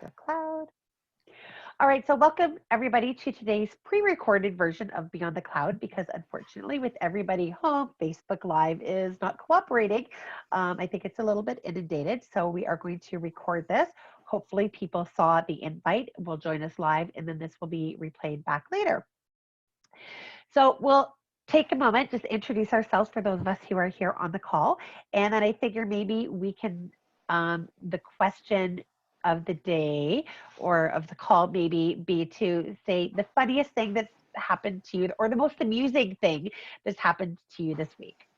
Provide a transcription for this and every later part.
The cloud. All right, so welcome everybody to today's pre-recorded version of Beyond the Cloud because unfortunately with everybody home, Facebook Live is not cooperating. I think it's a little bit inundated, so we are going to record this. Hopefully people saw the invite, will join us live, and then this will be replayed back later. So we'll take a moment, just introduce ourselves for those of us who are here on the call, and then I figure maybe we can, the question of the day or of the call maybe be to say the funniest thing that's happened to you or the most amusing thing that's happened to you this week.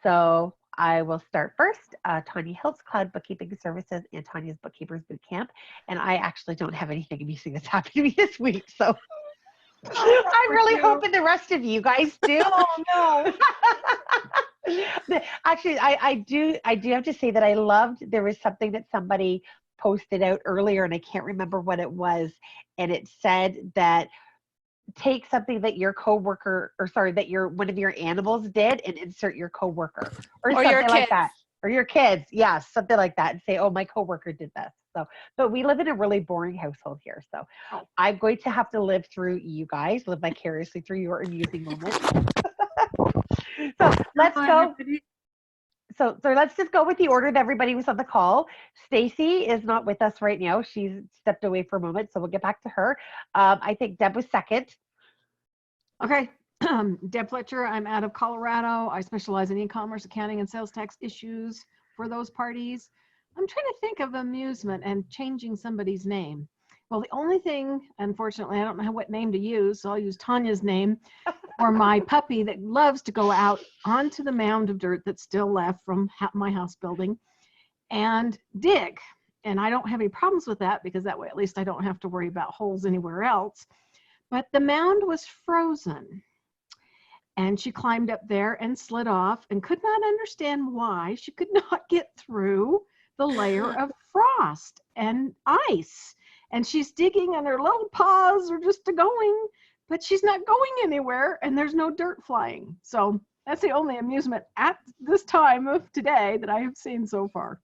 So I will start first. Tanya Hiltz, Cloud Bookkeeping Services, and Tanya's Bookkeepers Bootcamp. And I actually don't have anything amusing that's happened to me this week. So I'm really hoping the rest of you guys do. Oh no. Actually, I do have to say that I loved, there was something that somebody posted out earlier and I can't remember what it was. And it said that take something that your coworker, or sorry, that one of your animals did and insert your coworker or something like that. Or your kids, yes, something like that, and say, oh, my coworker did this. So, but we live in a really boring household here. So I'm going to have to live through you guys, live vicariously through your amusing moments. So let's go. So let's just go with the order that everybody was on the call. Stacy is not with us right now. She's stepped away for a moment, so we'll get back to her. I think Deb was second. Okay. Deb Fletcher, I'm out of Colorado. I specialize in e-commerce, accounting, and sales tax issues for those parties. I'm trying to think of amusement and changing somebody's name. Well, the only thing, unfortunately, I don't know what name to use, so I'll use Tanya's name for my puppy that loves to go out onto the mound of dirt that's still left from my house building and dig. And I don't have any problems with that because that way at least I don't have to worry about holes anywhere else. But the mound was frozen. And she climbed up there and slid off and could not understand why she could not get through the layer of frost and ice. And she's digging and her little paws are just going, but she's not going anywhere and there's no dirt flying. So that's the only amusement at this time of today that I have seen so far.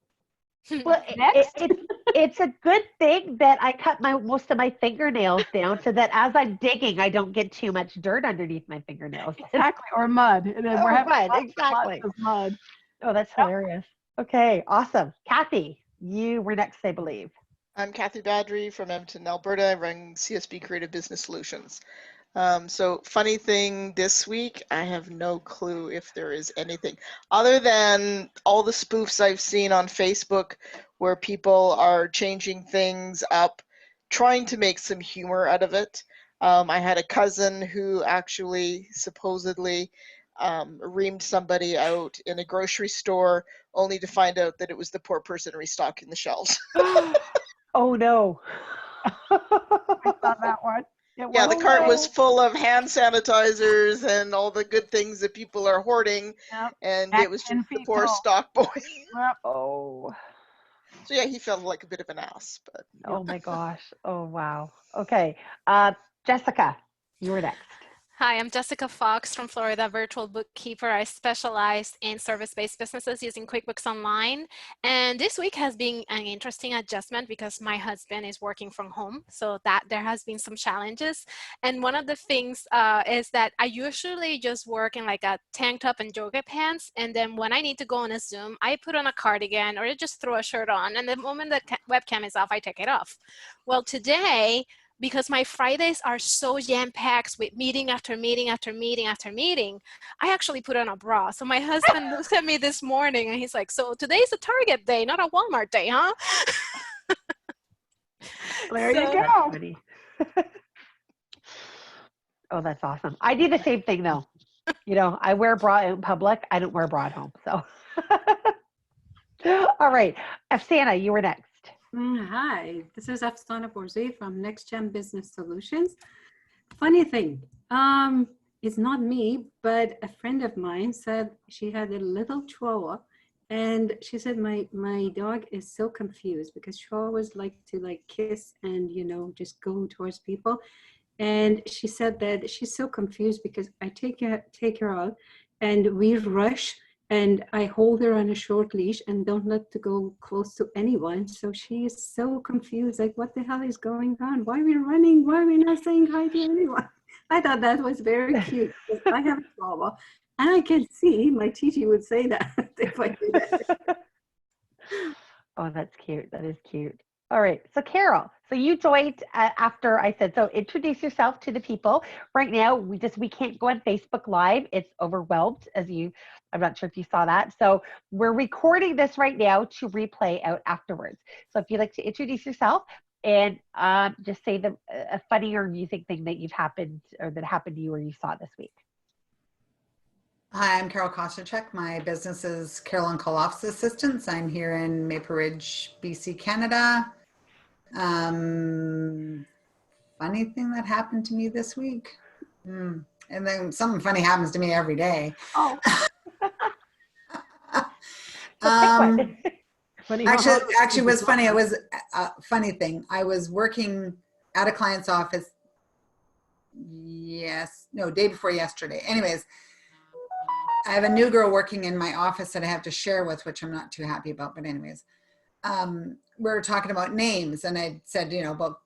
Well, it's a good thing that I cut most of my fingernails down so that as I'm digging, I don't get too much dirt underneath my fingernails. Exactly, or mud. And then we're having exactly. lots of mud. Oh, that's hilarious. Okay, awesome. Kathy, you were next, I believe. I'm Kathy Badry from Edmonton, Alberta. I run CSB Creative Business Solutions. So funny thing this week, I have no clue if there is anything other than all the spoofs I've seen on Facebook where people are changing things up, trying to make some humor out of it. I had a cousin who actually supposedly reamed somebody out in a grocery store only to find out that it was the poor person restocking the shelves. Oh no. I saw that one. Yeah, the cart was full of hand sanitizers and all the good things that people are hoarding, and it was just the poor stock boy. Oh. So yeah, he felt like a bit of an ass. But oh my gosh. Oh wow. Okay. Jessica, you were next. Hi, I'm Jessica Fox from Florida, virtual bookkeeper. I specialize in service-based businesses using QuickBooks Online. And this week has been an interesting adjustment because my husband is working from home. So that there has been some challenges. And one of the things is that I usually just work in like a tank top and yoga pants. And then when I need to go on a Zoom, I put on a cardigan or just throw a shirt on. And the moment the webcam is off, I take it off. Well, today, because my Fridays are so jam-packed with meeting after meeting after meeting after meeting, I actually put on a bra. So my husband looked at me this morning and he's like, so today's a Target day, not a Walmart day, huh? There you go. Oh, that's awesome. I do the same thing though. You know, I wear a bra in public. I don't wear a bra at home. So, all right. Afsana, you were next. Hi, this is Afsana Borzei from Next Gen Business Solutions. Funny thing, it's not me, but a friend of mine said she had a little chihuahua, and she said my dog is so confused because chihuahuas like to kiss and just go towards people, and she said that she's so confused because I take her out and we rush and I hold her on a short leash and don't let her go close to anyone. So she is so confused, like, what the hell is going on? Why are we running? Why are we not saying hi to anyone? I thought that was very cute because I have a Chihuahua, and I can see my Titi would say that if I did that. Oh, that's cute. That is cute. All right. So, Carol, so you joined after I said, so introduce yourself to the people. Right now, we can't go on Facebook Live. It's overwhelmed, I'm not sure if you saw that. So, we're recording this right now to replay out afterwards. So, if you'd like to introduce yourself and just say a funny or amusing thing that that happened to you or you saw this week. Hi, I'm Carol Kostachek. My business is Carol and Call Office Assistants. I'm here in Maple Ridge, BC, Canada. Funny thing that happened to me this week. And then something funny happens to me every day. Oh, so pick one. Funny. Actually, it was funny. It was a funny thing. I was working at a client's office. Day before yesterday. Anyways, I have a new girl working in my office that I have to share with, which I'm not too happy about. But anyways, we're talking about names, and I said, about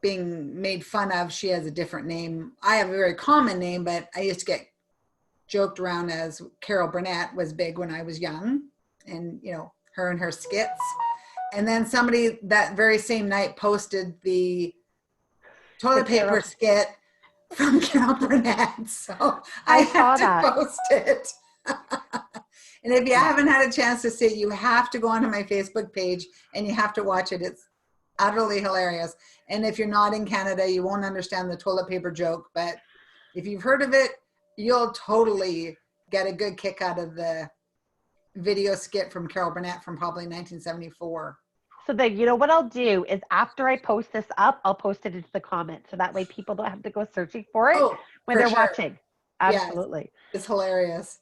being made fun of. She has a different name. I have a very common name, but I used to get joked around as Carol Burnett was big when I was young, and her and her skits. And then somebody that very same night posted the toilet paper skit from Carol Burnett. So I had to post it. And if you haven't had a chance to see it, you have to go onto my Facebook page and you have to watch it. It's utterly hilarious. And if you're not in Canada, you won't understand the toilet paper joke. But if you've heard of it, you'll totally get a good kick out of the video skit from Carol Burnett from probably 1974. So then, what I'll do is after I post this up, I'll post it into the comments. So that way people don't have to go searching for it when they're watching. Absolutely. Yes, it's hilarious.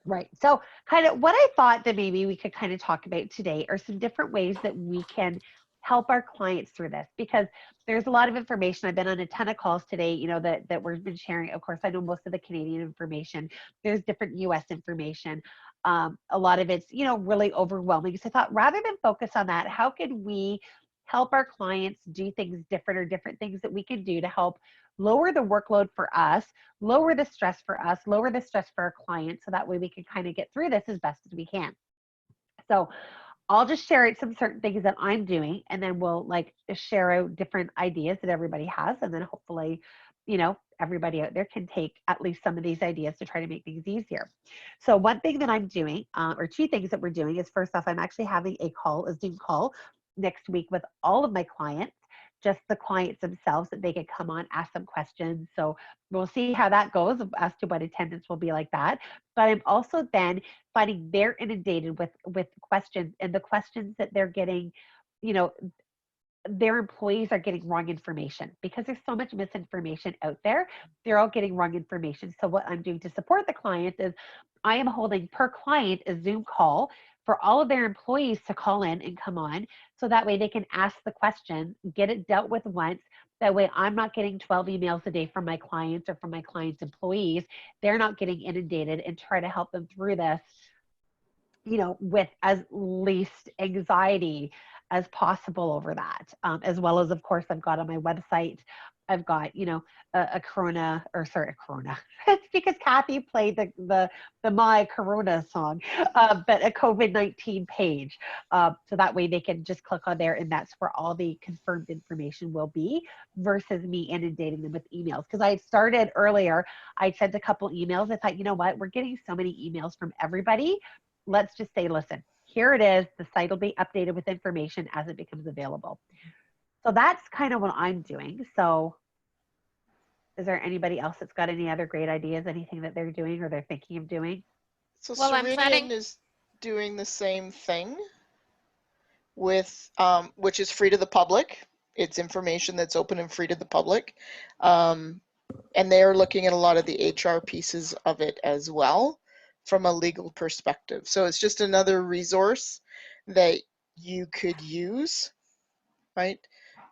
Right. So kind of what I thought that maybe we could kind of talk about today are some different ways that we can help our clients through this, because there's a lot of information. I've been on a ton of calls today, that we've been sharing. Of course, I know most of the Canadian information. There's different US information. A lot of it's, really overwhelming. So I thought rather than focus on that, how can we help our clients do things different, or different things that we can do to help lower the workload for us, lower the stress for us, lower the stress for our clients, so that way we can kind of get through this as best as we can. So I'll just share some certain things that I'm doing, and then we'll share out different ideas that everybody has, and then hopefully, everybody out there can take at least some of these ideas to try to make things easier. So one thing that I'm doing, or two things that we're doing, is first off, I'm actually having a Zoom call next week with all of my clients, just the clients themselves, that they could come on, ask some questions. So we'll see how that goes as to what attendance will be like that. But I'm also then finding they're inundated with questions, and the questions that they're getting, their employees are getting wrong information because there's so much misinformation out there. They're all getting wrong information. So what I'm doing to support the clients is I am holding per client a Zoom call for all of their employees to call in and come on. So that way they can ask the question, get it dealt with once. That way I'm not getting 12 emails a day from my clients or from my clients' employees. They're not getting inundated, and try to help them through this, with as least anxiety as possible over that. As well as, of course, I've got on my website, I've got, a Corona, a Corona. It's because Kathy played the My Corona song, but a COVID-19 page. So that way they can just click on there, and that's where all the confirmed information will be, versus me inundating them with emails. Because I started earlier, I sent a couple emails. I thought, you know what, we're getting so many emails from everybody. Let's just say, listen, here it is. The site will be updated with information as it becomes available. So that's kind of what I'm doing. So is there anybody else that's got any other great ideas, anything that they're doing or they're thinking of doing? So Well, I'm planning. is doing the same thing with, which is free to the public. It's information that's open and free to the public. And they're looking at a lot of the HR pieces of it as well from a legal perspective. So it's just another resource that you could use, right?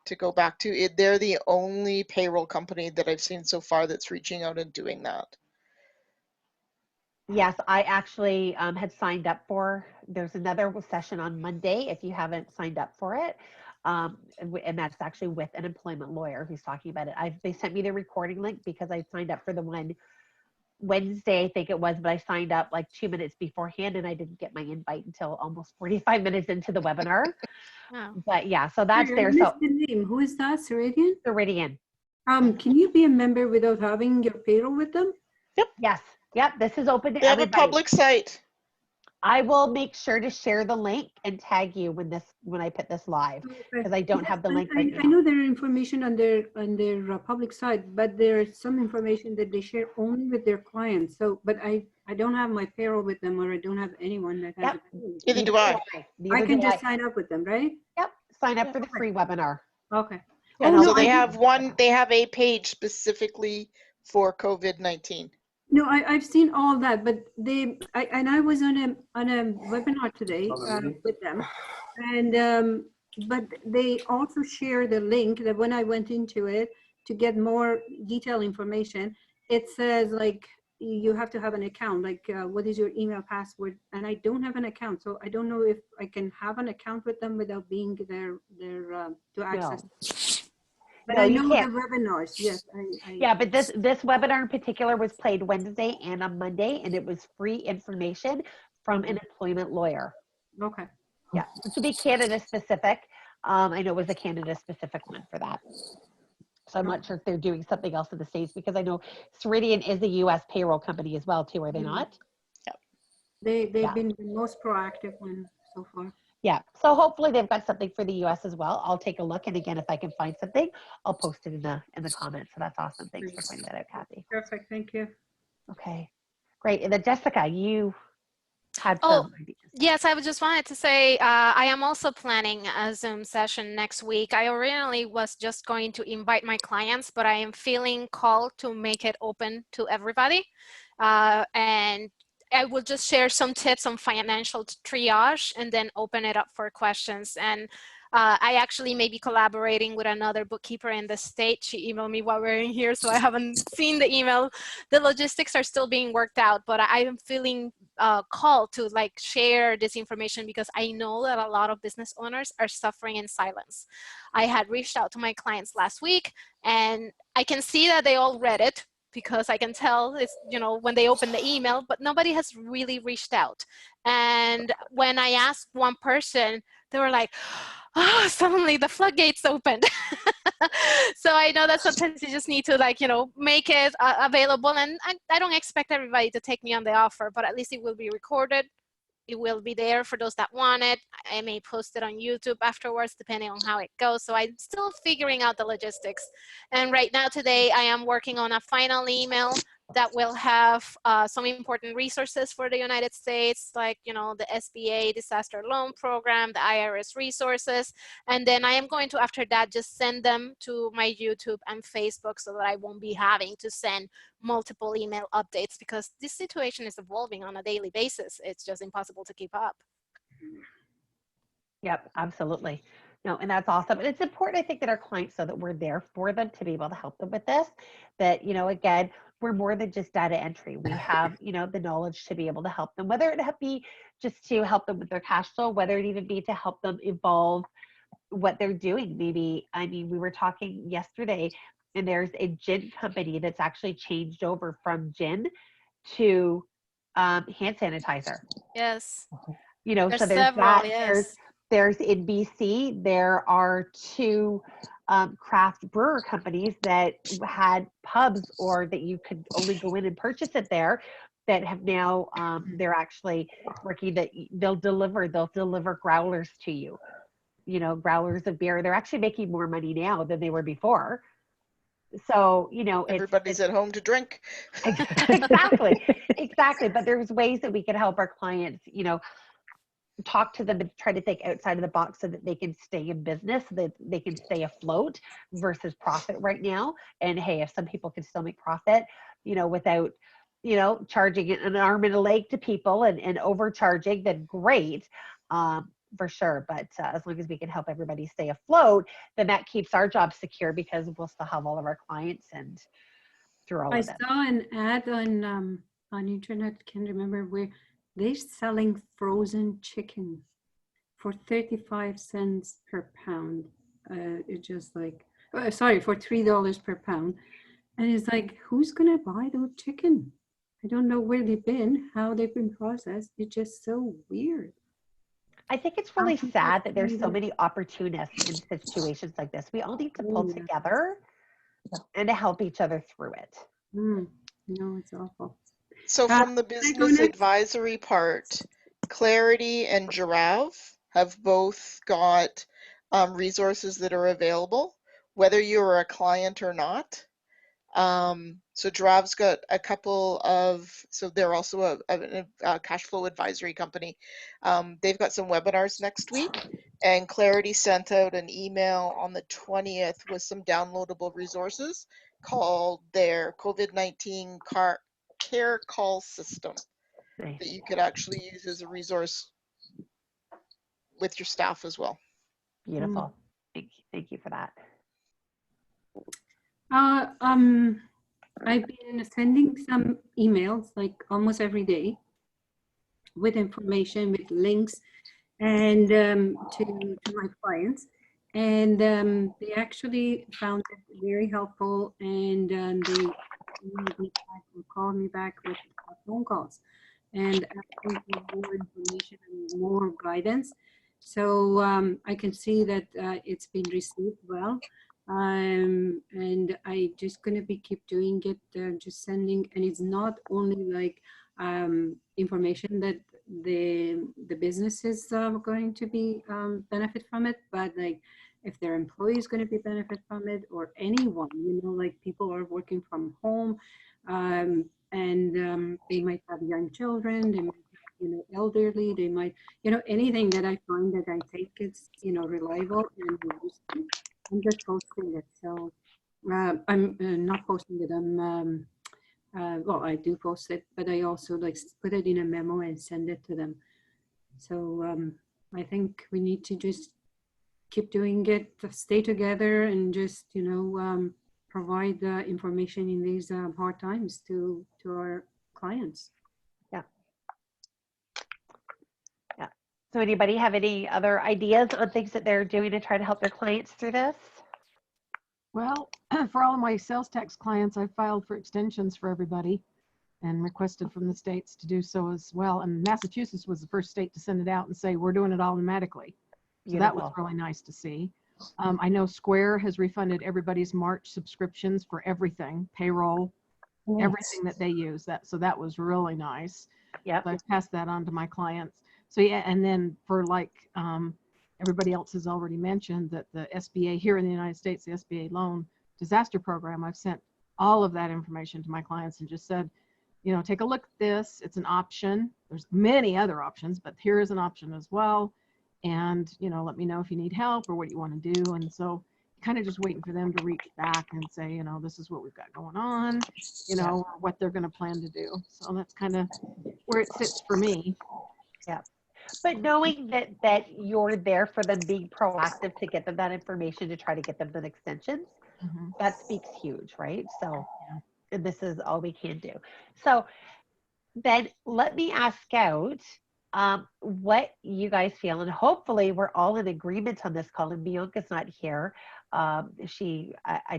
To go back to it. They're the only payroll company that I've seen so far that's reaching out and doing that. Yes, I actually had signed up for, there's another session on Monday if you haven't signed up for it. And that's actually with an employment lawyer who's talking about it. They sent me the recording link because I signed up for the one Wednesday, I think it was, but I signed up like 2 minutes beforehand and I didn't get my invite until almost 45 minutes into the webinar. Oh. But yeah, so Sorry, that's I there. missed So the name. Who is that, Ceridian? Ceridian. Can you be a member without having your payroll with them? Yes. Yep. This is open to They have a everybody. public site. I will make sure to share the link and tag you when I put this live, because I don't have the link right I now. know there are information on their public site, but there's some information that they share only with their clients. So, but I don't have my payroll with them, or I don't have anyone that has Yep. a payroll. Neither do I. I Neither can do just I. sign up with them, right? Yep. Sign up Yeah. for the free webinar. Okay. Yeah, Oh, and no, So they I- have one, they have a page specifically for COVID-19. No, I've seen all that, but I was on a webinar today with them, and but they also share the link that when I went into it to get more detailed information, it says like you have to have an account, like what is your email password, and I don't have an account, so I don't know if I can have an account with them without being there to access. But No, I you know can't. the webinars, yes. Yeah, but this webinar in particular was played Wednesday and on Monday, and it was free information from an employment lawyer. Okay. Yeah, to be Canada specific. I know it was a Canada specific one for that. So I'm not sure if they're doing something else in the States, because I know Ceridian is a US payroll company as well too, are they not? They've Yeah. been the most proactive one so far. Yeah, so hopefully they've got something for the US as well. I'll take a look, and again, if I can find something, I'll post it in the comments. So that's awesome. Thanks for pointing that out, Kathy. Perfect, thank you. Okay, great. And then Jessica, you had Oh, some ideas. yes, I just wanted to say I am also planning a Zoom session next week. I originally was just going to invite my clients, but I am feeling called to make it open to everybody. And I will just share some tips on financial triage and then open it up for questions. And I actually may be collaborating with another bookkeeper in the state. She emailed me while we're in here, so I haven't seen the email. The logistics are still being worked out, but I am feeling called to like share this information because I know that a lot of business owners are suffering in silence. I had reached out to my clients last week, and I can see that they all read it, because I can tell it's, you know, when they open the email, but nobody has really reached out. And when I asked one person, they were like, oh, suddenly the floodgates opened. So I know that sometimes you just need to, like, you know, make it available. And I don't expect everybody to take me on the offer, but at least it will be recorded. It will be there for those that want it. I may post it on YouTube afterwards, depending on how it goes. So I'm still figuring out the logistics. And right now, today, I am working on a final email that will have some important resources for the United States, like, you know, the SBA disaster loan program, the IRS resources. And then I am going to, after that, just send them to my YouTube and Facebook so that I won't be having to send multiple email updates, because this situation is evolving on a daily basis. It's just impossible to keep up. Yep, absolutely. No, and that's awesome. And it's important, I think, that our clients know that we're there for them to be able to help them with this. That, you know, again, we're more than just data entry. We have, you know, the knowledge to be able to help them, whether it be just to help them with their cash flow, whether it even be to help them evolve what they're doing. Maybe, I mean, we were talking yesterday, and there's a gin company that's actually changed over from gin to hand sanitizer. Yes, You know, there's so there's several. that. Yes. There's in BC, there are two craft brewer companies that had pubs, or that you could only go in and purchase it there, that have now, they're actually working that they'll deliver growlers to you, you know, growlers of beer. They're actually making more money now than they were before. So, you know, Everybody's at home to drink. exactly, exactly. But there's ways that we can help our clients, you know, talk to them and try to think outside of the box so that they can stay in business, so that they can stay afloat versus profit right now. And hey, if some people can still make profit, you know, without, you know, charging an arm and a leg to people and overcharging, then great, for sure. But as long as we can help everybody stay afloat, then that keeps our job secure, because we'll still have all of our clients and through all I of them. saw an ad on on internet, can't remember where, they're selling frozen chicken for 35 cents per pound. It's just like, sorry, for $3 per pound. And it's like, who's gonna buy those chicken? I don't know where they've been, how they've been processed. It's just so weird. I think it's How really people sad that there's find so it. many opportunists in situations like this. We all need to pull Oh, yeah. together and to help each other through it. No, it's awful. So Uh, from the can I go business next? advisory part, Clarity and Giraffe have both got resources that are available, whether you're a client or not. So Giraffe's got a couple of, so they're also a cash flow advisory company. They've got some webinars next week, and Clarity sent out an email on the 20th with some downloadable resources called their COVID-19 care call system Nice. that you could actually use as a resource with your staff as well. Beautiful. Thank you for that. I've been sending some emails like almost every day with information, with links, and to my clients, and they actually found it very helpful, and they emailed me back or called me back with phone calls and asking for more information and more guidance. So I can see that it's been received well. And I just gonna be keep doing it, just sending, and it's not only like information that the business is going to be benefit from it, but like if their employees going to be benefit from it, or anyone, like people are working from home, and they might have young children, they might have, elderly, they might, anything that I find that I think it's, reliable and useful, I'm just posting it. So I'm not posting it. Well, I do post it, but I also like put it in a memo and send it to them. So I think we need to just keep doing it, stay together, and just provide information in these hard times to our clients. Yeah. So anybody have any other ideas on things that they're doing to try to help their clients through this? Well, for all of my sales tax clients, I filed for extensions for everybody and requested from the states to do so as well. And Massachusetts was the first state to send it out and say, we're doing it automatically. So that was really nice to see. I know Square has refunded everybody's March subscriptions for everything, payroll, everything that they use. So that was really nice. Yeah. So I passed that on to my clients. So yeah, and then for like everybody else has already mentioned that the SBA here in the United States, the SBA loan disaster program, I've sent all of that information to my clients and just said, take a look at this. It's an option. There's many other options, but here is an option as well. And, let me know if you need help or what you want to do. And so kind of just waiting for them to reach back and say, this is what we've got going on, or what they're going to plan to do. So that's kind of where it sits for me. Yeah. But knowing that you're there for them, being proactive to get them that information to try to get them the extensions, that speaks huge, right? So, and this is all we can do. So then let me ask out what you guys feel, and hopefully we're all in agreement on this call. And Bianca's not here. I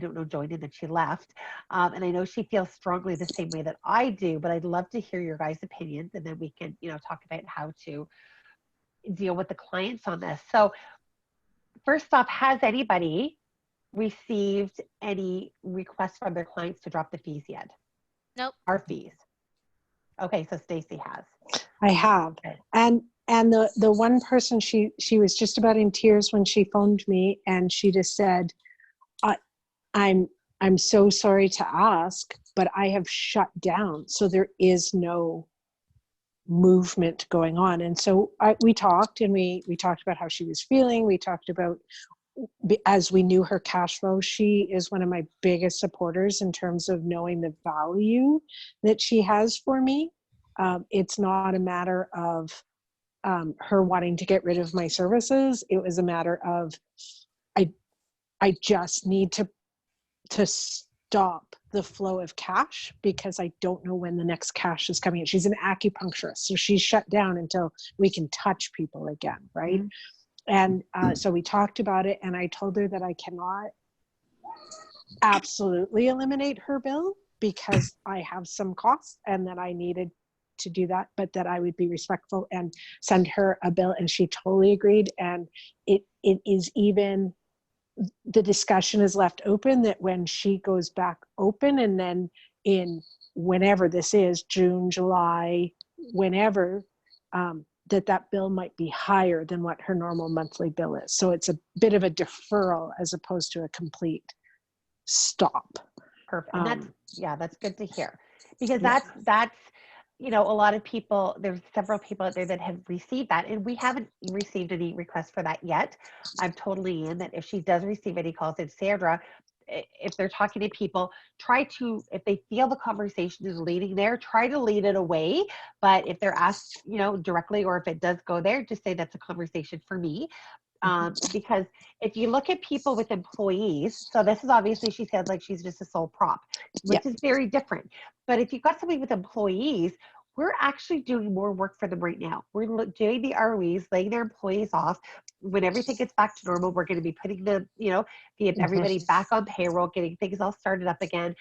don't know, joined in, that she left. And I know she feels strongly the same way that I do, but I'd love to hear your guys' opinions, and then we can, talk about how to deal with the clients on this. So first off, has anybody received any requests from their clients to drop the fees yet? Nope. Our fees. Okay, so Stacy has. I have. Okay. And the one person, she was just about in tears when she phoned me, and she just said, I'm so sorry to ask, but I have shut down. So there is no movement going on. And so we talked, and we talked about how she was feeling. We talked about, as we knew her cash flow, she is one of my biggest supporters in terms of knowing the value that she has for me. It's not a matter of her wanting to get rid of my services. It was a matter of I just need to stop the flow of cash because I don't know when the next cash is coming in. She's an acupuncturist, so she's shut down until we can touch people again, right? And so we talked about it, and I told her that I cannot absolutely eliminate her bill because I have some costs and that I needed to do that, but that I would be respectful and send her a bill. And she totally agreed. And it is even, the discussion is left open that when she goes back open, and then in whenever this is, June, July, whenever, that bill might be higher than what her normal monthly bill is. So it's a bit of a deferral as opposed to a complete stop. Perfect. And that's good to hear, because that's, you know, a lot of people, there's several people out there that have received that, and we haven't received any requests for that yet. I'm totally in that if she does receive any calls, it's Sandra, if they're talking to people, try to, if they feel the conversation is leading there, try to lead it away. But if they're asked, you know, directly, or if it does go there, just say that's a conversation for me. Because if you look at people with employees, so this is obviously, she said like she's just a sole prop, which is very different. But if you've got somebody with employees, we're actually doing more work for them right now. We're doing the ROEs, laying their employees off. When everything gets back to normal, we're going to be putting the, you know, everybody back on payroll, getting things all started up again.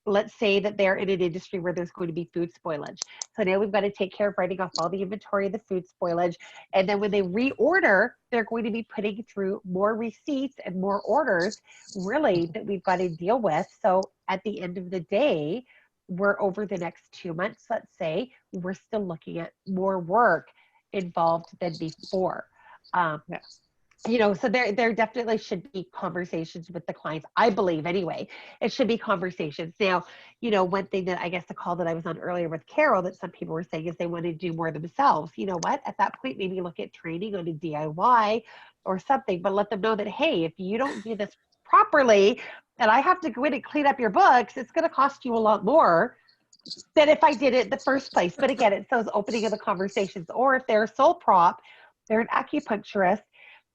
Let's say that they're in an industry where there's going to be food spoilage. So now we've got to take care of writing off all the inventory of the food spoilage. And then when they reorder, they're going to be putting through more receipts and more orders, really, that we've got to deal with. So at the end of the day, we're over the next 2 months, let's say, we're still looking at more work involved than before. You know, so there definitely should be conversations with the clients. I believe anyway, it should be conversations. Now, you know, one thing that I guess the call that I was on earlier with Carol that some people were saying is they want to do more themselves. You know what? At that point, maybe look at training on a DIY or something, but let them know that, hey, if you don't do this properly and I have to go in and clean up your books, it's going to cost you a lot more than if I did it in the first place. But again, it's those opening of the conversations. Or if they're a sole prop, they're an acupuncturist,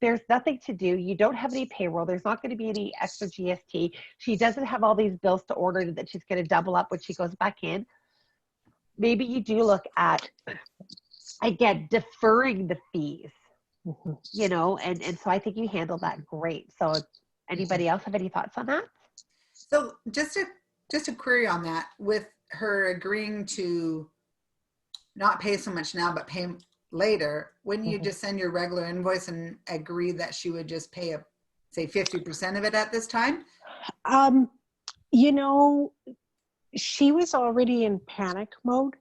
there's nothing to do. You don't have any payroll. There's not going to be any extra GST. She doesn't have all these bills to order that she's going to double up when she goes back in. Maybe you do look at, again, deferring the fees, you know, and so I think you handled that great. So anybody else have any thoughts on that? So just a query on that, with her agreeing to not pay so much now, but pay later, wouldn't you just send your regular invoice and agree that she would just pay say 50% of it at this time? You know, she was already in panic mode.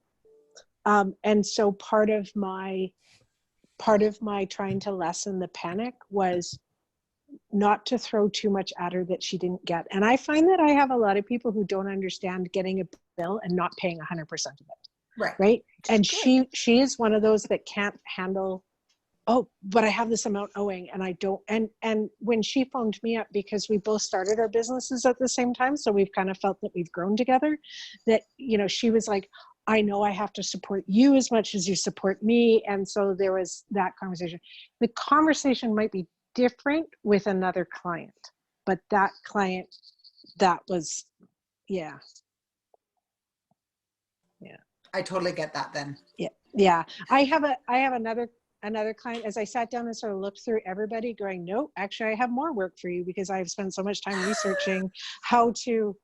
And so part of my trying to lessen the panic was not to throw too much at her that she didn't get. And I find that I have a lot of people who don't understand getting a bill and not paying 100% of it. Right. And she is one of those that can't handle, oh, but I have this amount owing and I don't. And when she phoned me up, because we both started our businesses at the same time, so we've kind of felt that we've grown together, that, you know, she was like, I know I have to support you as much as you support me. And so there was that conversation. The conversation might be different with another client, but that client, that was, yeah. I totally get that then. Yeah. I have another client, as I sat down and sort of looked through everybody, going, no, actually I have more work for you because I've spent so much time researching how to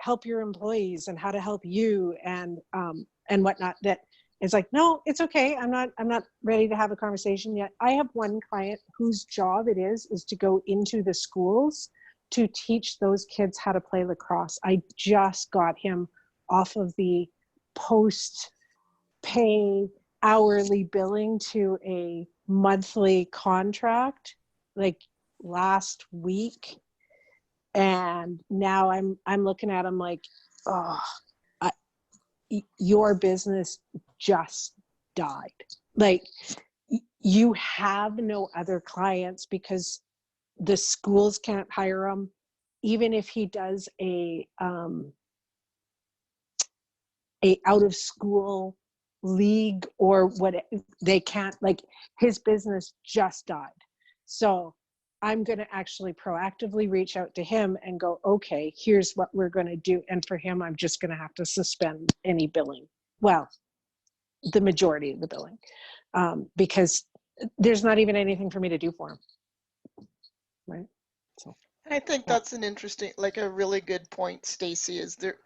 help your employees and how to help you and whatnot, that it's like, no, it's okay. I'm not ready to have a conversation yet. I have one client whose job it is to go into the schools to teach those kids how to play lacrosse. I just got him off of the post-pay hourly billing to a monthly contract like last week, and now I'm looking at him like, oh, your business just died. Like, you have no other clients because the schools can't hire him. Even if he does a out of school league or what, they can't, like, his business just died. So I'm going to actually proactively reach out to him and go, okay, here's what we're going to do. And for him, I'm just going to have to suspend any billing. Well, the majority of the billing, because there's not even anything for me to do for him. Right. So I think yeah. that's an interesting, like a really good point, Stacy, is there,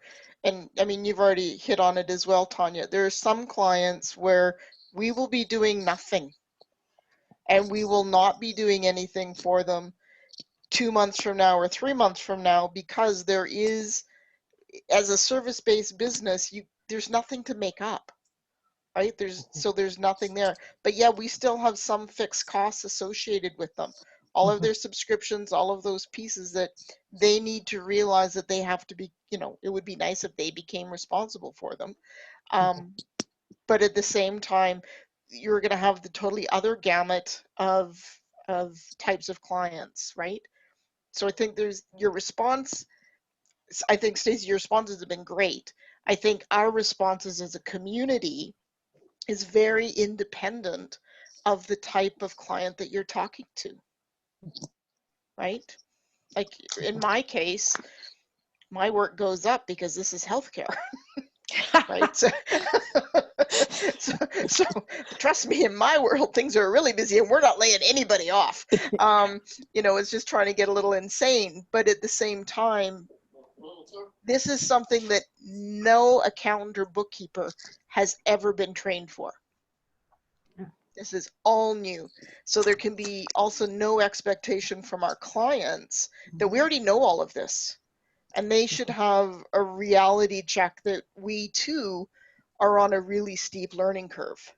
and I mean, you've already hit on it as well, Tanya. There are some clients where we will be doing nothing and we will not be doing anything for them 2 months from now or 3 months from now, because there is, as a service-based business, there's nothing to make up, right? There's nothing there. But yeah, we still have some fixed costs associated with them. All of their subscriptions, all of those pieces that they need to realize that they have to be, it would be nice if they became responsible for them. But at the same time, you're going to have the totally other gamut of types of clients, right? So I think there's your response. I think, Stacey, your responses have been great. I think our responses as a community is very independent of the type of client that you're talking to, right? Like in my case, my work goes up because this is healthcare, right? So trust me, in my world, things are really busy and we're not laying anybody off. It's just trying to get a little insane. But at the same time, this is something that no accountant or bookkeeper has ever been trained for. This is all new. So there can be also no expectation from our clients that we already know all of this. And they should have a reality check that we too are on a really steep learning curve,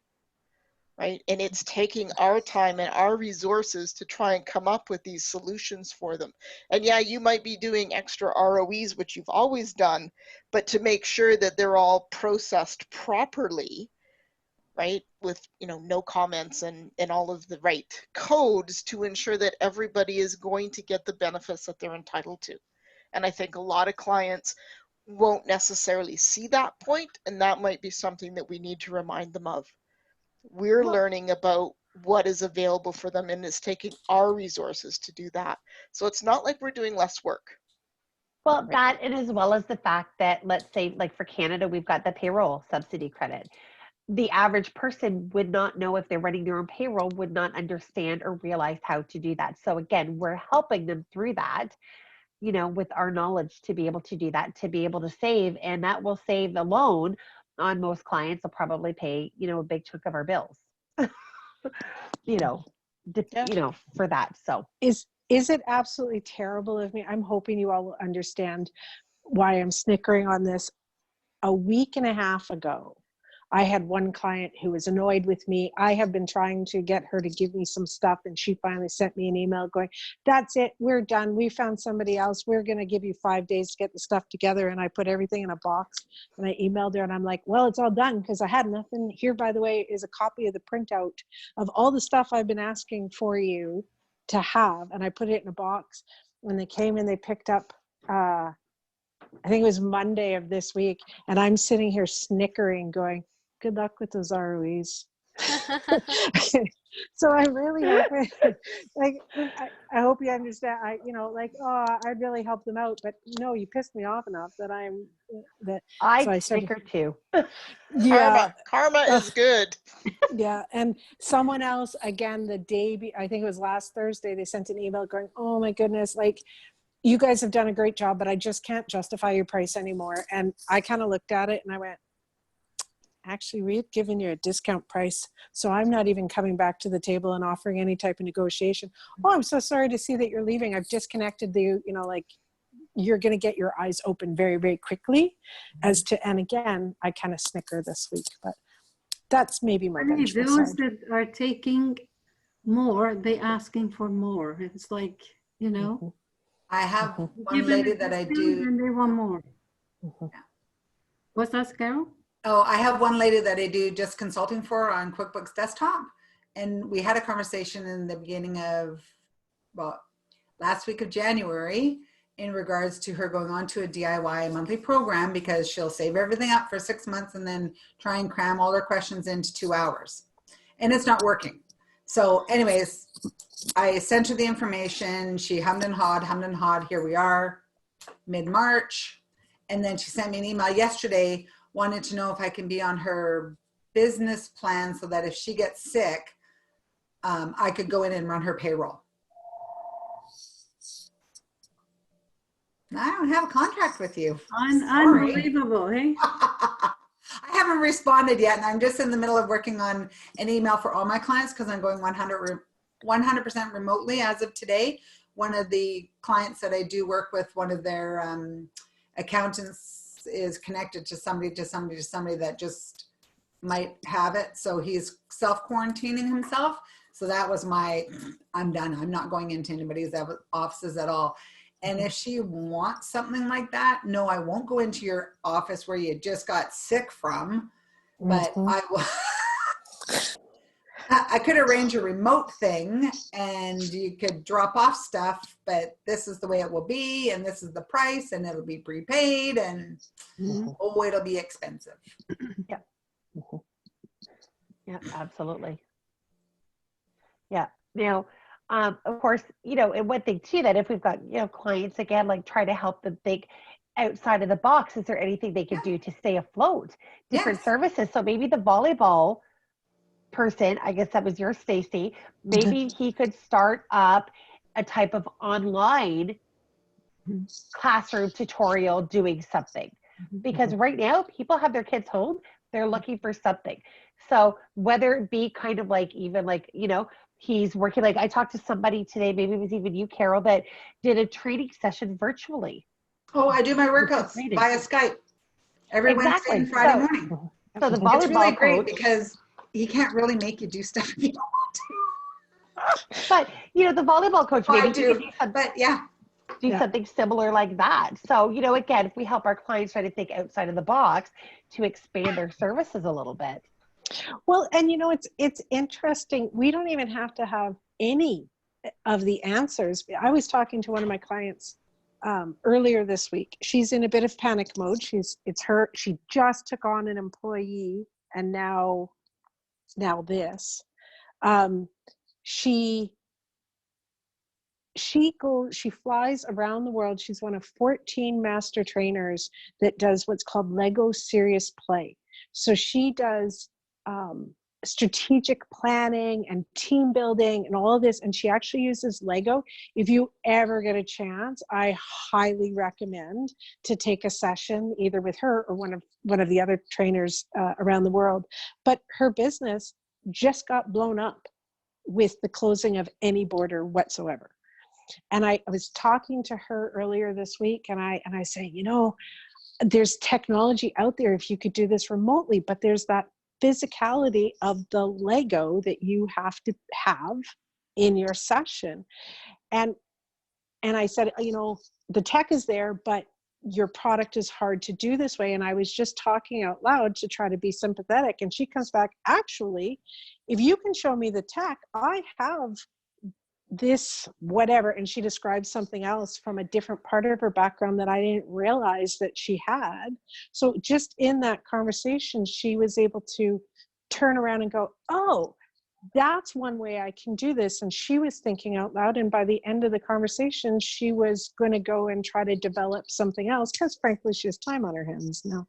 right? And it's taking our time and our resources to try and come up with these solutions for them. And yeah, you might be doing extra ROEs, which you've always done, but to make sure that they're all processed properly, right? With, no comments and all of the right codes to ensure that everybody is going to get the benefits that they're entitled to. And I think a lot of clients won't necessarily see that point, and that might be something that we need to remind them of. We're learning about what is available for them, and it's taking our resources to do that. So it's not like we're doing less work. Well, that, and as well as the fact that, let's say, like for Canada, we've got the payroll subsidy credit. The average person would not know, if they're running their own payroll, would not understand or realize how to do that. So again, we're helping them through that, with our knowledge to be able to do that, to be able to save, and that will save alone on most clients will probably pay, a big chunk of our bills, for that. So Is it absolutely terrible of me? I'm hoping you all will understand why I'm snickering on this. A week and a half ago, I had one client who was annoyed with me. I have been trying to get her to give me some stuff, and she finally sent me an email going, that's it, we're done. We found somebody else. We're going to give you 5 days to get the stuff together. And I put everything in a box and I emailed her, and I'm like, well, it's all done because I had nothing. Here, by the way, is a copy of the printout of all the stuff I've been asking for you to have. And I put it in a box. When they came in, they picked up, I think it was Monday of this week. And I'm sitting here snickering going, good luck with those ROEs. So I'm really hoping, I hope you understand. I'd really help them out, but no, you pissed me off enough that I snicker too. Yeah, Karma is good. Yeah, and someone else again I think it was last Thursday, they sent an email going, oh my goodness, you guys have done a great job, but I just can't justify your price anymore. And I kind of looked at it and I went, actually, we've given you a discount price, so I'm not even coming back to the table and offering any type of negotiation. Oh, I'm so sorry to see that you're leaving. I've disconnected you, you're going to get your eyes open very, very quickly and again, I kind of snicker this week, but that's maybe my vengeful those side. that are taking more, they asking for more. It's like, I have one give lady them that I discount do. and they want more. Mm-hmm. What's that, Carol? Oh, I have one lady that I do just consulting for on QuickBooks Desktop. And we had a conversation in the beginning of, last week of January in regards to her going on to a DIY monthly program because she'll save everything up for 6 months and then try and cram all her questions into 2 hours. And it's not working. So anyways, I sent her the information. She hummed and hawed. Here we are, mid-March. And then she sent me an email yesterday, wanted to know if I can be on her business plan so that if she gets sick, I could go in and run her payroll. I don't have a contract with you. Sorry. Unbelievable, hey? I haven't responded yet, and I'm just in the middle of working on an email for all my clients because I'm going 100% remotely as of today. One of the clients that I do work with, one of their accountants is connected to somebody that just might have it. So he's self-quarantining himself. So that was I'm done. I'm not going into anybody's offices at all. And if she wants something like that, no, I won't go into your office where you just got sick from, but I will. I could arrange a remote thing and you could drop off stuff, but this is the way it will be, and this is the price, and it'll be prepaid, and oh, it'll be expensive. Yeah. Yeah, absolutely. Yeah. Now, of course, and one thing too, that if we've got, clients again, like try to help them think outside of the box. Is there anything they could do to stay afloat? Different services. So maybe the volleyball person, I guess that was your Stacy, maybe he could start up a type of online classroom tutorial doing something. Because right now people have their kids home, they're looking for something. So whether it be kind of like, even like, he's working, like I talked to somebody today, maybe it was even you, Carol, that did a training session virtually. Oh, I do my workouts via Skype every Wednesday and Friday morning. So the volleyball it's really great coach, because he can't really make you do stuff if you don't want to. But the volleyball coach, maybe I do, but yeah. Do something similar like that. So, again, if we help our clients try to think outside of the box to expand their services a little bit. Well, and it's interesting. We don't even have to have any of the answers. I was talking to one of my clients earlier this week. She's in a bit of panic mode. She just took on an employee, and now this. She flies around the world. She's one of 14 master trainers that does what's called Lego Serious Play. So she does strategic planning and team building and all of this. And she actually uses Lego. If you ever get a chance, I highly recommend to take a session either with her or one of the other trainers around the world. But her business just got blown up with the closing of any border whatsoever. And I was talking to her earlier this week, and I say, there's technology out there if you could do this remotely, but there's that physicality of the Lego that you have to have in your session. And I said, the tech is there, but your product is hard to do this way. And I was just talking out loud to try to be sympathetic. And she comes back, actually, if you can show me the tech, I have this whatever. And she described something else from a different part of her background that I didn't realize that she had. So just in that conversation, she was able to turn around and go, oh, that's one way I can do this. And she was thinking out loud. And by the end of the conversation, she was going to go and try to develop something else because frankly, she has time on her hands now.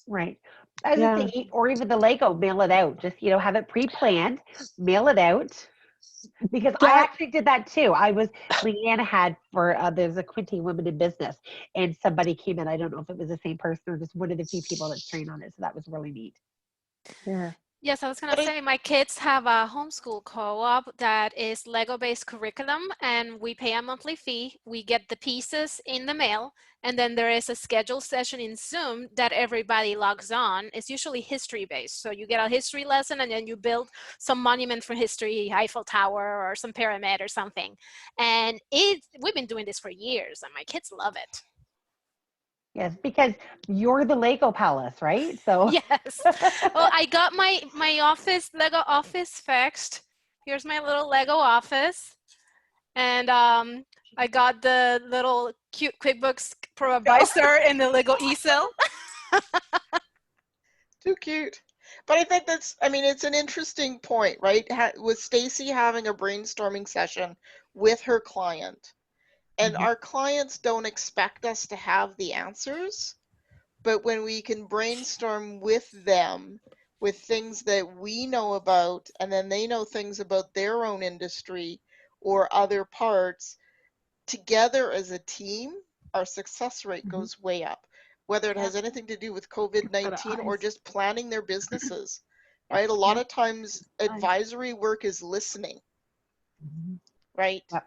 Right. I was thinking, or even the Lego, mail it out. Just, have it pre-planned, mail it out. Because I actually did that too. Leanna had there's a Quinty Women in Business, and somebody came in. I don't know if it was the same person or just one of the few people that's trained on it. So that was really neat. Yeah. Yes, I was going to say my kids have a homeschool co-op that is Lego-based curriculum, and we pay a monthly fee. We get the pieces in the mail, and then there is a scheduled session in Zoom that everybody logs on. It's usually history-based. So you get a history lesson, and then you build some monument for history, Eiffel Tower or some pyramid or something. And we've been doing this for years, and my kids love it. Yes, because you're the Lego Palace, right? So yes. Well, I got my Lego office fixed. Here's my little Lego office, and I got the little cute QuickBooks Pro Advisor in the Lego easel. Too cute. But I think that's, I mean, it's an interesting point, right? With Stacy having a brainstorming session with her client, and our clients don't expect us to have the answers, but when we can brainstorm with them with things that we know about, and then they know things about their own industry or other parts, together as a team, our success rate goes way up, whether it has anything to do with COVID-19 or just planning their businesses, right? A lot of times advisory work is listening, right? Yep.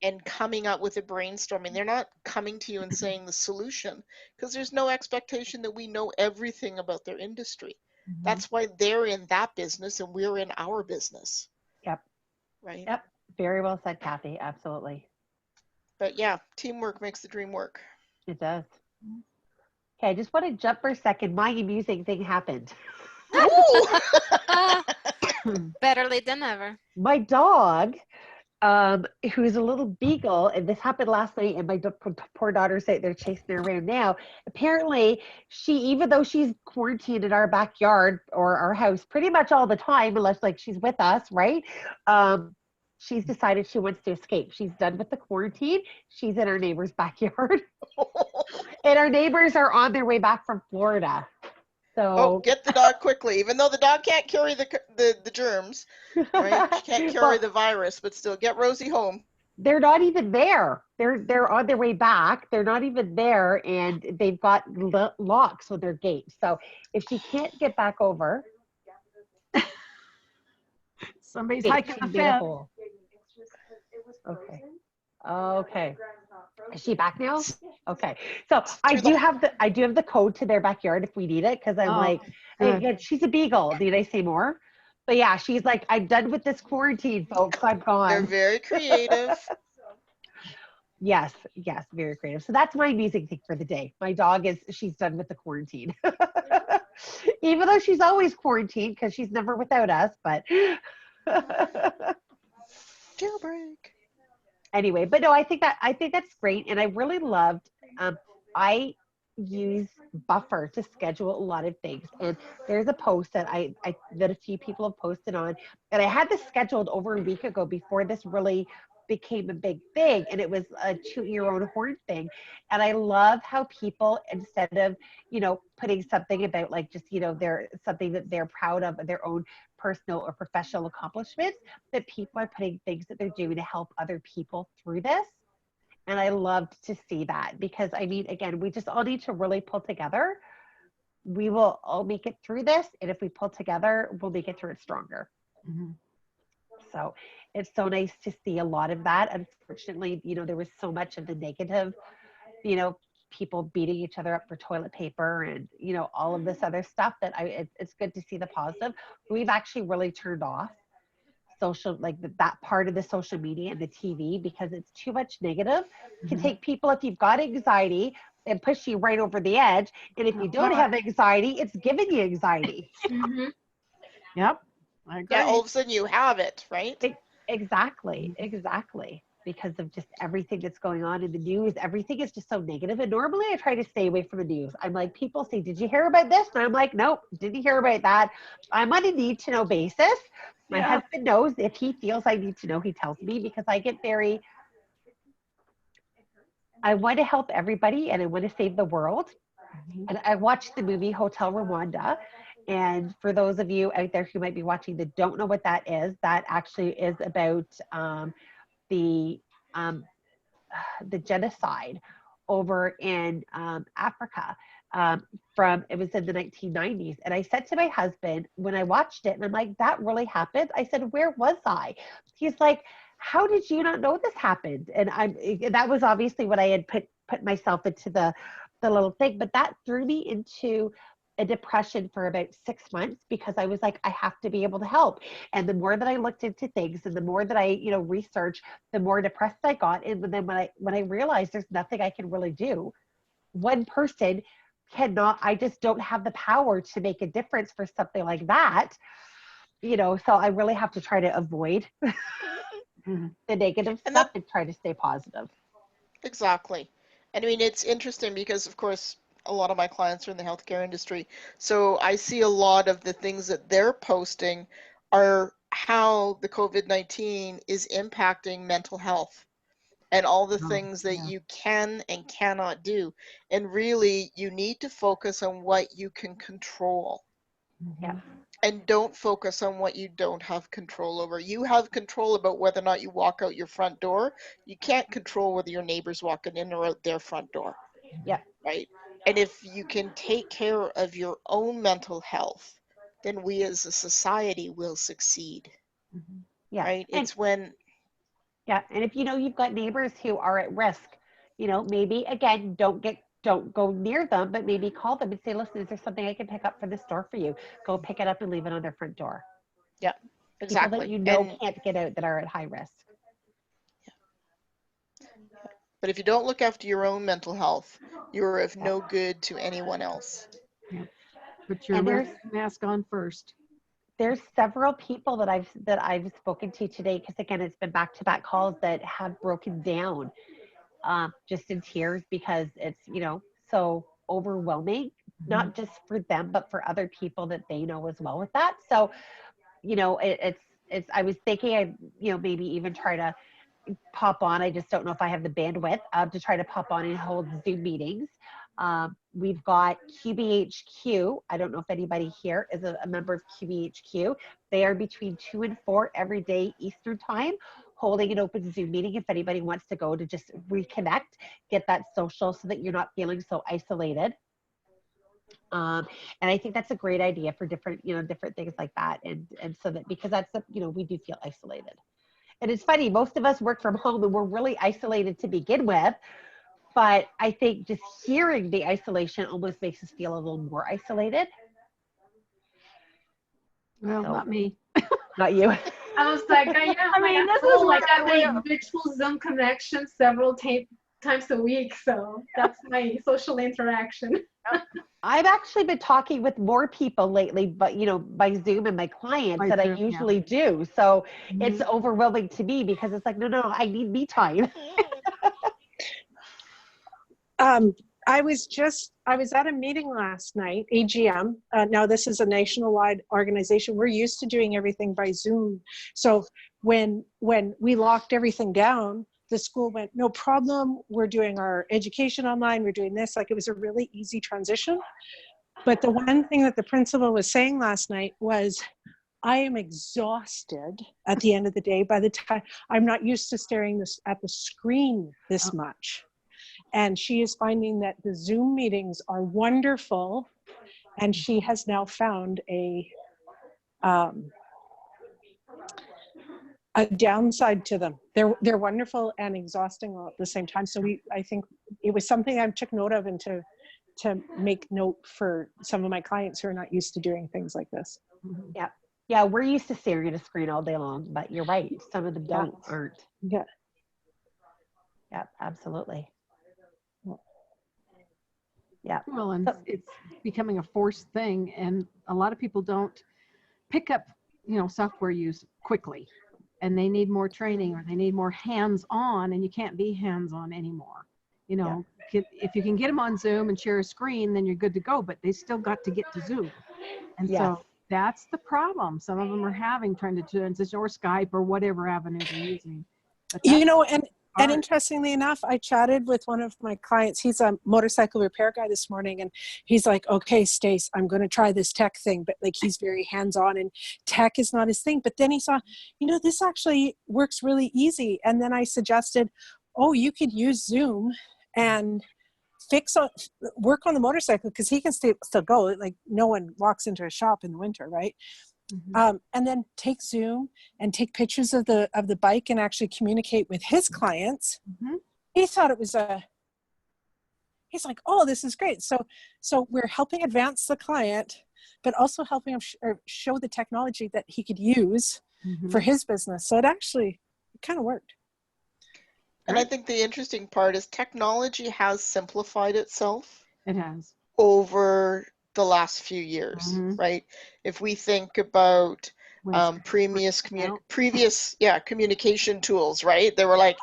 And coming up with a brainstorming. They're not coming to you and saying the solution, because there's no expectation that we know everything about their industry. That's why they're in that business and we're in our business. Yep. Right. Yep. Very well said, Kathy. Absolutely. But yeah, teamwork makes the dream work. It does. Okay, I just want to jump for a second. My amusing thing happened. Better late than never. My dog, who's a little beagle, and this happened last night, and my poor daughter's out there chasing her around now. Apparently, even though she's quarantined in our backyard or our house pretty much all the time, unless like she's with us, right? She's decided she wants to escape. She's done with the quarantine. She's in our neighbor's backyard. And our neighbors are on their way back from Florida. So get the dog quickly, even though the dog can't carry the germs, right? She can't carry the virus, but still get Rosie home. They're not even there. They're on their way back. They're not even there, and they've got locks on their gate. So if she can't get back over, somebody's hiking the fence. Okay. Okay. Is she back now? Okay. So I do have the code to their backyard if we need it, because I'm she's a beagle. Did I say more? But yeah, she's like, I'm done with this quarantine, folks. I'm gone. They're very creative. Yes, very creative. So that's my amusing thing for the day. My dog she's done with the quarantine. Even though she's always quarantined because she's never without us, but jailbreak. Anyway, but no, I think that's great, and I really loved. I use Buffer to schedule a lot of things, and there's a post that that a few people have posted on, and I had this scheduled over a week ago before this really became a big thing, and it was a toot your own horn thing. And I love how people, instead of putting something about like just they're something that they're proud of, their own personal or professional accomplishments, that people are putting things that they're doing to help other people through this. And I loved to see that, because I mean, again, we just all need to really pull together. We will all make it through this, and if we pull together, we'll make it through it stronger. So it's so nice to see a lot of that. Unfortunately, there was so much of the negative, people beating each other up for toilet paper and, all of this other stuff, that it's good to see the positive. We've actually really turned off social, like that part of the social media and the TV, because it's too much negative. Can take people, if you've got anxiety, and push you right over the edge. And if you don't have anxiety, it's giving you anxiety. Yep. I agree. Yeah, all of a sudden you have it, right? Exactly. Because of just everything that's going on in the news. Everything is just so negative. And normally I try to stay away from the news. I'm like, people say, did you hear about this? And I'm like, nope, didn't hear about that. I'm on a need to know basis. My husband knows. If he feels I need to know, he tells me, because I want to help everybody, and I want to save the world. And I watched the movie Hotel Rwanda. And for those of you out there who might be watching that don't know what that is, that actually is about the genocide over in Africa. It was in the 1990s. And I said to my husband when I watched it, and I'm like, that really happened? I said, where was I? He's like, how did you not know this happened? And that was obviously what I had put myself into the little thing, but that threw me into a depression for about 6 months, because I was like, I have to be able to help. And the more that I looked into things, and the more that I, researched, the more depressed I got. And then when I realized there's nothing I can really do, one person cannot, I just don't have the power to make a difference for something like that. So I really have to try to avoid the negative stuff and try to stay positive. Exactly. And I mean, it's interesting because, of course, a lot of my clients are in the healthcare industry. So I see a lot of the things that they're posting are how the COVID-19 is impacting mental health and all the things that you can and cannot do. And really, you need to focus on what you can control. Yeah. And don't focus on what you don't have control over. You have control about whether or not you walk out your front door. You can't control whether your neighbor's walking in or out their front door. Yeah. Right? And if you can take care of your own mental health, then we as a society will succeed. Yeah. Right? And It's when yeah, and if you know you've got neighbors who are at risk, maybe again, don't go near them, but maybe call them and say, listen, is there something I can pick up from the store for you? Go pick it up and leave it on their front door. yeah, People that exactly. you know And can't get out that are at high risk. but if you don't look after your own mental health, you're of no good to anyone else. Put your And mask on first. there's several people that I've spoken to today, because again, it's been back-to-back calls, that have broken down just in tears, because it's so overwhelming, not just for them but for other people that they know as well with that. So it's I was thinking I maybe even try to pop on. I just don't know if I have the bandwidth to try to pop on and hold Zoom meetings. We've got QBHQ. I don't know if anybody here is a member of QBHQ. They are between 2 and 4 every day Eastern time, holding an open Zoom meeting if anybody wants to go to just reconnect, get that social so that you're not feeling so isolated. And I think that's a great idea for different things like that. And so that, because that's, we do feel isolated. And it's funny, most of us work from home and we're really isolated to begin with. But I think just hearing the isolation almost makes us feel a little more isolated. Well, So, not me. Not you. I was like, I I mean, this this is like what I make virtual Zoom connections several times a week, so that's my social interaction. I've actually been talking with more people lately, but by Zoom and my clients than I usually do. So it's overwhelming to me, because it's like, no, I need me time. I was at a meeting last night, AGM. Now this is a nationwide organization. We're used to doing everything by Zoom. So when we locked everything down, the school went, no problem. We're doing our education online. We're doing this. Like, it was a really easy transition. But the one thing that the principal was saying last night was, I am exhausted at the end of the day. By the time, I'm not used to staring at the screen this much. And she is finding that the Zoom meetings are wonderful. And she has now found a downside to them. They're wonderful and exhausting all at the same time. So I think it was something I took note of, and to make note for some of my clients who are not used to doing things like this. Yeah, we're used to staring at a screen all day long, but you're right, some of them aren't. Yeah, absolutely. Yeah. Well, and it's becoming a forced thing, and a lot of people don't pick up software use quickly, and they need more training, or they need more hands-on, and you can't be hands-on anymore. If you can get them on Zoom and share a screen, then you're good to go, but they still got to get to Zoom. And so that's the problem some of them are having, trying to transition, or Skype, or whatever avenue they're using. And interestingly enough, I chatted with one of my clients. He's a motorcycle repair guy this morning, and he's like, okay, Stace, I'm going to try this tech thing. But like, he's very hands-on, and tech is not his thing. But then he saw, this actually works really easy. And then I suggested, oh, you could use Zoom and work on the motorcycle, because he can still go. Like, no one walks into a shop in the winter, right? And then take Zoom and take pictures of the bike and actually communicate with his clients. He thought it was he's like, oh, this is great. So we're helping advance the client, but also helping him show the technology that he could use for his business. So it kind of worked. And I think the interesting part is technology has simplified itself. It has. Over the last few years, right? If we think about previous communication tools, right? They were like,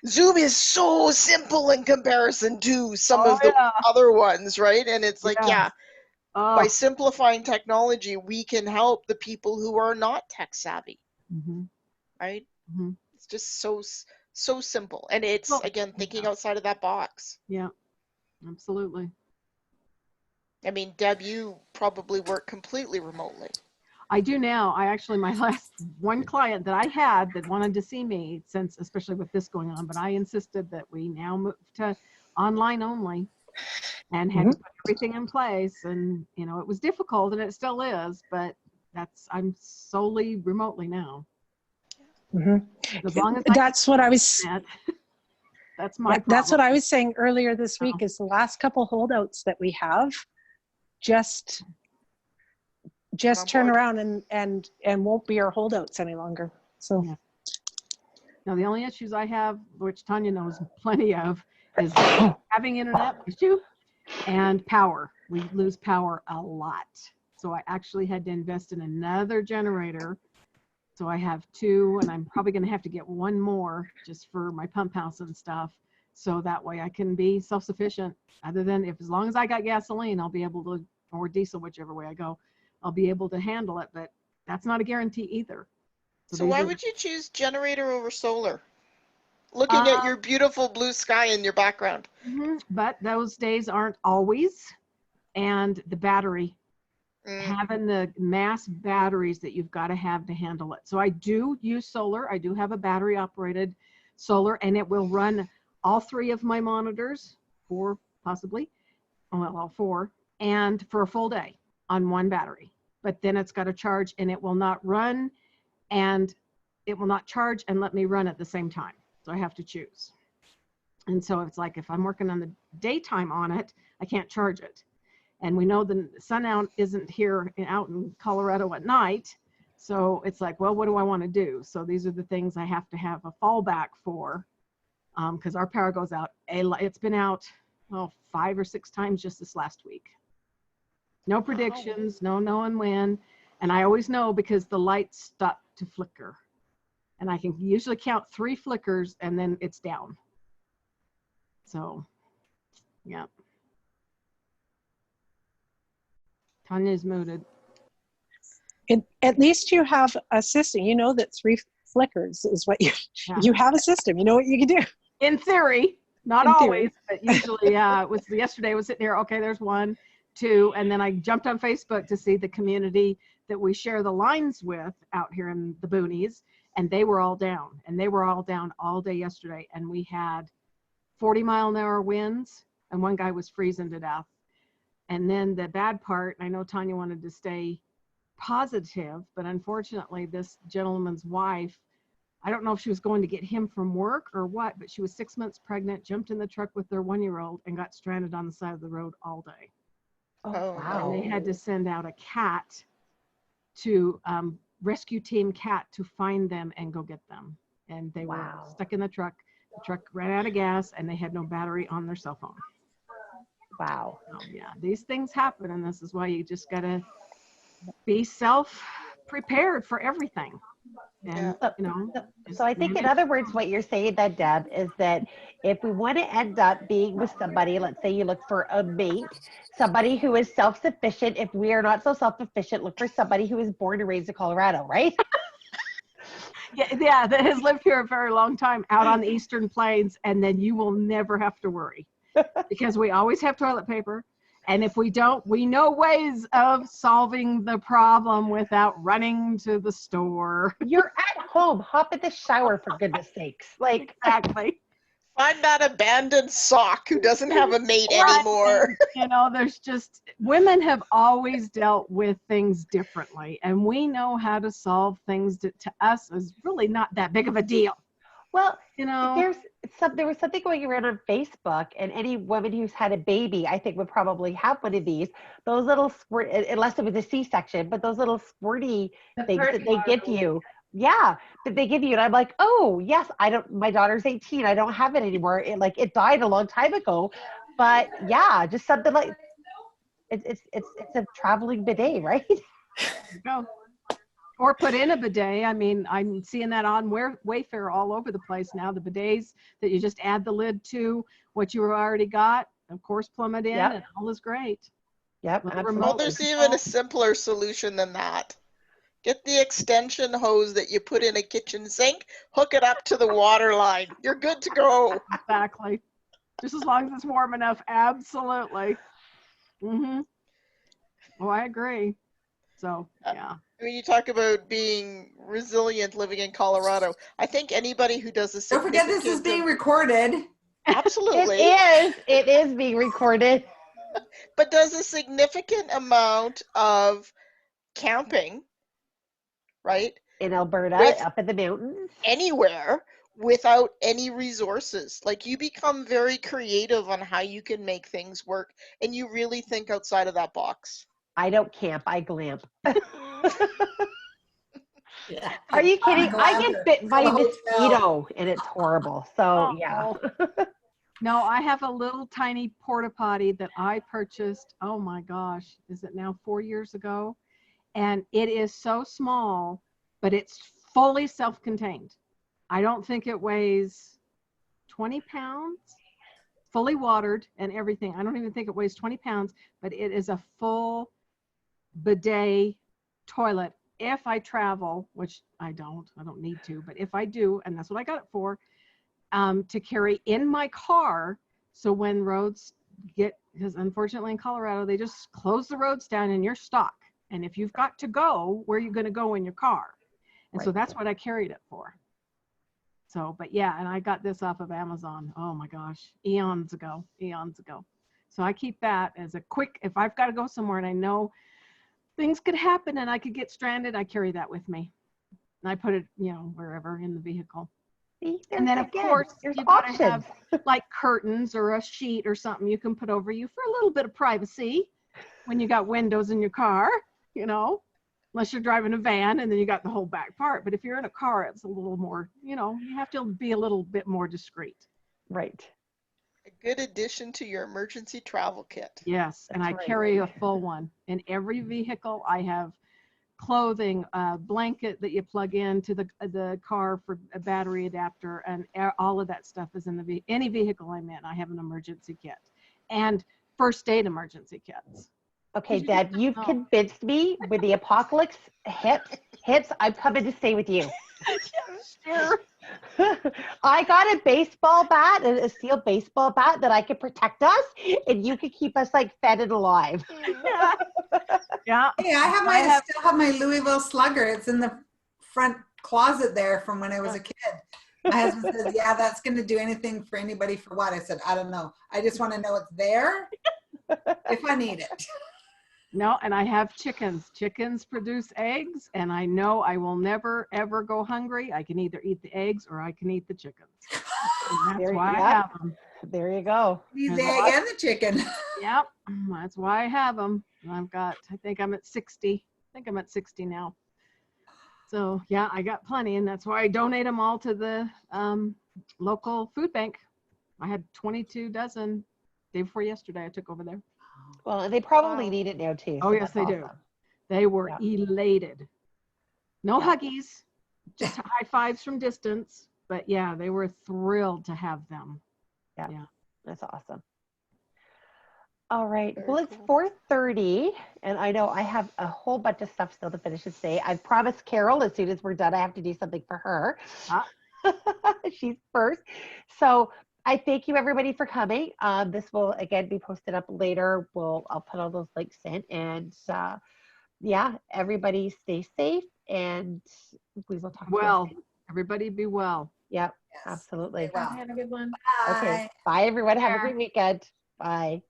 Zoom is so simple in comparison to some Oh of the yeah. other ones, right? And it's like, Yeah. yeah, by Oh. simplifying technology, we can help the people who are not tech savvy, Mm-hmm. right? Mm-hmm. It's just so simple. And it's, Well, again, thinking yeah. outside of that box. Yeah. Absolutely. I mean, Deb, you probably work completely remotely. I do now. I actually, my last one client that I had that wanted to see me, since especially with this going on, but I insisted that we now move to online only and had to put everything in place. And, you know, it was difficult and it still is, but I'm solely remotely now. As long as I can That's what I was. that, that's my problem. That's what I was saying earlier this week. Is the last couple holdouts that we have just turn around and won't be our holdouts any longer. So yeah. Now the only issues I have, which Tanya knows plenty of, is having internet issue and power. We lose power a lot. So I actually had to invest in another generator. So I have two, and I'm probably going to have to get one more just for my pump house and stuff. So that way I can be self-sufficient. Other than as long as I got gasoline, I'll be able to, or diesel, whichever way I go, I'll be able to handle it. But that's not a guarantee either. So why would you choose generator over solar? Looking at your beautiful blue sky in your background. But those days aren't always. And the battery, having the mass batteries that you've got to have to handle it. So I do use solar. I do have a battery operated solar, and it will run all three of my monitors, four possibly, well, all four, and for a full day on one battery. But then it's got to charge, and it will not run, and it will not charge and let me run at the same time. So I have to choose. And so it's like if I'm working on the daytime on it, I can't charge it. And we know the sun out isn't here out in Colorado at night. So it's like, well, what do I want to do? So these are the things I have to have a fallback for, because our power goes out. It's been out, well, 5 or 6 times just this last week. No predictions, no knowing when. And I always know because the lights stop to flicker. And I can usually count 3 flickers and then it's down. So, yeah. Tanya's muted. At least you have a system. You know that 3 flickers is what you have a system. You know what you can do. In theory, not always, but usually, it was yesterday. I was sitting here. Okay, there's 1, 2, and then I jumped on Facebook to see the community that we share the lines with out here in the boonies, and they were all down, and they were all down all day yesterday, and we had 40-mile-an-hour winds, and one guy was freezing to death. And then the bad part, I know Tanya wanted to stay positive, but unfortunately this gentleman's wife, I don't know if she was going to get him from work or what, but she was 6 months pregnant, jumped in the truck with their 1-year-old and got stranded on the side of the road all day. Oh, wow. And they had to send out a cat to rescue team cat to find them and go get them. And they were stuck in the truck. The truck ran out of gas and they had no battery on their cell phone. Wow. So, yeah, these things happen, and this is why you just gotta be self-prepared for everything. And you know. So I think in other words, what you're saying then, Deb, is that if we want to end up being with somebody, let's say you look for a mate, somebody who is self-sufficient. If we are not so self-sufficient, look for somebody who is born and raised in Colorado, right? Yeah, that has lived here a very long time out on the Eastern Plains, and then you will never have to worry. Because we always have toilet paper. And if we don't, we know ways of solving the problem without running to the store. You're at home. Hop in the shower, for goodness sakes. Like, exactly. Find that abandoned sock who doesn't have a mate anymore. You know, there's just, women have always dealt with things differently. And we know how to solve things that to us is really not that big of a deal. Well, you know, there was something going around on Facebook, and any woman who's had a baby, I think, would probably have one of these. Those little squirt, unless it was a C-section, but those little squirty things that they give you. Yeah, that they give you, and I'm like, oh yes, I don't. My daughter's 18. I don't have it anymore. It died a long time ago, but yeah, just something like it's a traveling bidet, right? Go. Or put in a bidet. I mean, I'm seeing that on Wayfair all over the place now. The bidets that you just add the lid to what you already got. Of course, plumb it in, Yep. and all is great. Yep, Little absolutely. Well, remote there's even control. a simpler solution than that. Get the extension hose that you put in a kitchen sink, hook it up to the water line. You're good to go. Exactly. Just as long as it's warm enough. Absolutely. Mm-hmm. Oh, I agree. So, yeah. I mean, you talk about being resilient living in Colorado. I think anybody who does a Don't forget this is significant being recorded. absolutely, It is being recorded. but does a significant amount of camping, right, In Alberta, with up in the mountains. anywhere without any resources. Like you become very creative on how you can make things work, and you really think outside of that box. I don't camp, I glamp. Yeah. Are you kidding? I Glamper get bit by from a a hotel. mosquito and it's horrible. So yeah. No, I have a little tiny porta potty that I purchased. Oh my gosh, is it now 4 years ago? And it is so small, but it's fully self-contained. I don't think it weighs 20 pounds, fully watered and everything. I don't even think it weighs 20 pounds, but it is a full bidet toilet. If I travel, which I don't need to, but if I do, and that's what I got it for, to carry in my car. So when roads get, because unfortunately in Colorado, they just close the roads down and you're stuck. And if you've got to go, where are you going to go in your car? And so Right. that's what I carried it for. So, but yeah, and I got this off of Amazon. Oh my gosh, eons ago. So I keep that as a quick, if I've got to go somewhere and I know things could happen and I could get stranded, I carry that with me. And I put it, wherever in the vehicle. See, And then, of again, course, there's you've got to options. have like curtains or a sheet or something you can put over you for a little bit of privacy when you got windows in your car, unless you're driving a van and then you got the whole back part. But if you're in a car, it's a little more, you have to be a little bit more discreet. Right. A good addition to your emergency travel kit. Yes, and I That's right. carry a full one. In every vehicle, I have clothing, a blanket that you plug into the car for a battery adapter, and all of that stuff is in any vehicle I'm in. I have an emergency kit and first aid emergency kits. Okay, 'Cause you just Deb, don't you've know. convinced me when the apocalypse hits, I'm coming to stay with you. Sure. I got a baseball bat, a steel baseball bat that I could protect us, and you could keep us like fed and alive. Yeah. Hey, I still have my Louisville Slugger. It's in the front closet there from when I was a kid. My husband says, "Yeah, that's going to do anything for anybody for what?" I said, "I don't know. I just want to know it's there if I need it." No, and I have chickens. Chickens produce eggs, and I know I will never, ever go hungry. I can either eat the eggs or I can eat the chickens. And that's why I have them. There you go. Need the egg and the chicken. Yep, that's why I have them. I think I'm at 60. I think I'm at 60 now. So yeah, I got plenty, and that's why I donate them all to the local food bank. I had 22 dozen day before yesterday. I took over there. Well, and they probably Wow. need it now too. Oh, so yes, that's they do. awesome. They were Yeah. elated. No Yeah. huggies, just high fives from distance. But yeah, they were thrilled to have them. Yeah. That's awesome. All right. Well, it's 4:30, and I know I have a whole bunch of stuff still to finish this day. I promised Carol as soon as we're done, I have to do something for her. She's first. So I thank you everybody for coming. This will again be posted up later. I'll put all those links in, and yeah, everybody stay safe, and we will talk to you soon. Everybody be well. Yep, Yes. absolutely. Well. Have a good one. Okay. Bye. Bye everyone. Have a Care. great weekend. Bye.